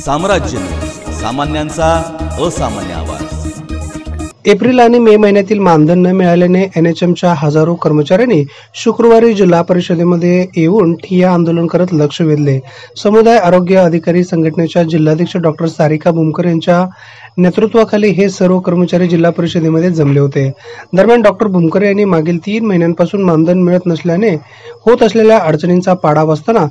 साम्राज्य न्यूज, सामान्यांचा असामान्य आवाज। एप्रिल आणि मे महिन्यातील मानधन न मिळाल्याने एनएचएमच्या हजारो कर्मचाऱ्यांनी शुक्रवारी जिल्हा परिषदेमध्ये येऊन ठिय्या आंदोलन करत लक्ष वेधले। समुदाय आरोग्य अधिकारी संघटनेच्या जिल्हाध्यक्ष डॉक्टर सारिका भूमकर यांच्या नेतृत्वाखाली हे सर्व कर्मचारी जिल्हा परिषदेमध्ये जमले होते। दरम्यान डॉक्टर भूमकर यांनी मागील 3 महिन्यांपासून मानधन मिळत नसल्याने होत असलेल्या अडचणींचा पाडा वाचताना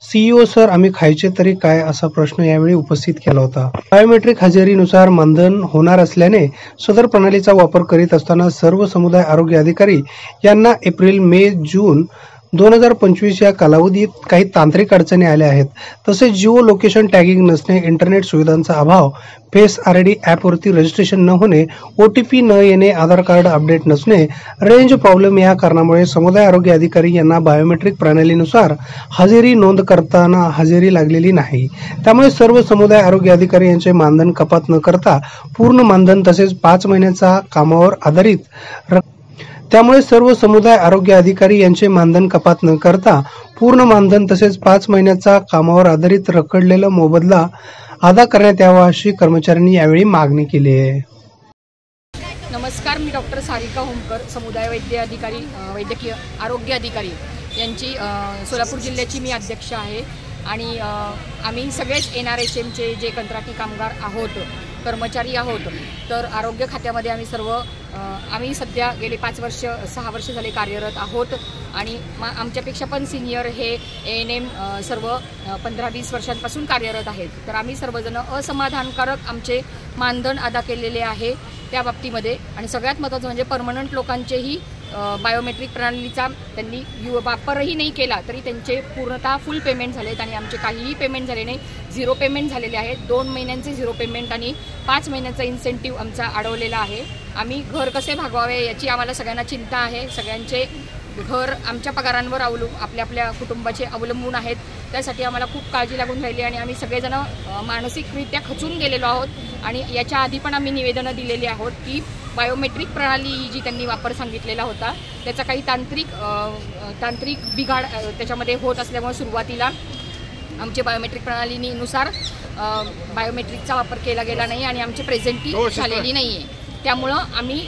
सीईओ सर आम्ही खायचे तरी काय असा प्रश्न यावेळी उपस्थित केला होता। बायोमेट्रिक हजेरीनुसार मानधन होणार असल्याने सदर प्रणालीचा वापर करीत असताना सर्व समुदाय आरोग्य अधिकारी यांना एप्रिल मे जून 2025 या कालावधीत काही तांत्रिक अडचणी आल्या आहेत। तसेच जिओ लोकेशन टॅगिंग नसणे, इंटरनेट सुविधांचा अभाव, फेस आरडी ॲपवरती रजिस्ट्रेशन न होणे, ओटीपी न येणे, आधार कार्ड अपडेट नसणे, रेंज प्रॉब्लेम या कारणामुळे समुदाय आरोग्य अधिकारी यांना बायोमेट्रिक प्रणालीनुसार हजेरी नोंद करताना हजेरी लागलेली नाही। त्यामुळे सर्व समुदाय आरोग्य अधिकारी यांचे मानधन कपात न करता पूर्ण मानधन तसेच 5 महिन्यांचा कामावर आधारित त्यामुळे सर्व समुदाय आरोग्य अधिकारी यांचे मानधन कपात न करता पूर्ण मानधन तसेच 5 महिन्याचा कामावर आधारित रखडलेला मोबदला अदा करण्यात यावा अशी कर्मचाऱ्यांनी यावेळी मागणी केली आहे। नमस्कार, मी डॉक्टर सारिका भूमकर, समुदाय वैद्यकीय आरोग्य अधिकारी यांची सोलापूर जिल्ह्याची मी अध्यक्ष आहे। आणि आम्ही सगळेच NRHMचे जे कंत्राटी कामगार आहोत, कर्मचारी आहोत, तर आरोग्य खात्यामध्ये आम्ही सध्या गेले 6 वर्ष झाले कार्यरत आहोत। आणि आमच्यापेक्षा पण सिनियर हे ANM सर्व 15-20 वर्षांपासून कार्यरत आहेत। तर आम्ही सर्वजण असमाधानकारक आमचे मानधन अदा केलेले आहे त्या बाबतीमध्ये। आणि सगळ्यात महत्त्वाचं म्हणजे परमनंट लोकांचेही बायोमेट्रिक प्रणालीचा त्यांनी वापरही नाही केला तरी त्यांचे पूर्णतः फुल पेमेंट झालेत आणि आमचे काहीही पेमेंट झाले नाही, 0 पेमेंट झालेले आहेत। 2 महिन्यांचे 0 पेमेंट आणि 5 महिन्याचा इन्सेंटिव्ह आमचा अडवलेला आहे। आम्ही घर कसे भागवावे याची आम्हाला सगळ्यांना चिंता आहे। सगळ्यांचे घर आमच्या पगारांवर आपल्या कुटुंबाचे अवलंबून आहेत। त्यासाठी आम्हाला खूप काळजी लागून राहिली आणि आम्ही सगळेजण मानसिकरित्या खचून गेलेलो आहोत। आणि याच्या आधी पण आम्ही निवेदनं दिलेली आहोत की बायोमेट्रिक प्रणाली जी त्यांनी वापर सांगितलेला होता त्याचा काही तांत्रिक बिघाड त्याच्यामध्ये होत असल्यामुळे सुरुवातीला आमचे बायोमेट्रिक प्रणालीनुसार बायोमेट्रिकचा वापर केला गेला नाही आणि आमची प्रेझेंटी झालेली नाही आहे। त्यामुळं आम्ही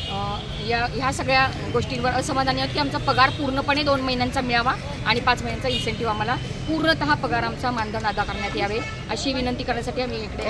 ह्या सगळ्या गोष्टींवर असमाधानी आहोत की आमचा पगार पूर्णपणे 2 महिन्यांचा मिळावा आणि 5 महिन्यांचा इन्सेंटिव्ह आम्हाला पूर्णतः पगार आमचा मानधन अदा करण्यात यावे अशी विनंती करण्यासाठी आम्ही इकडे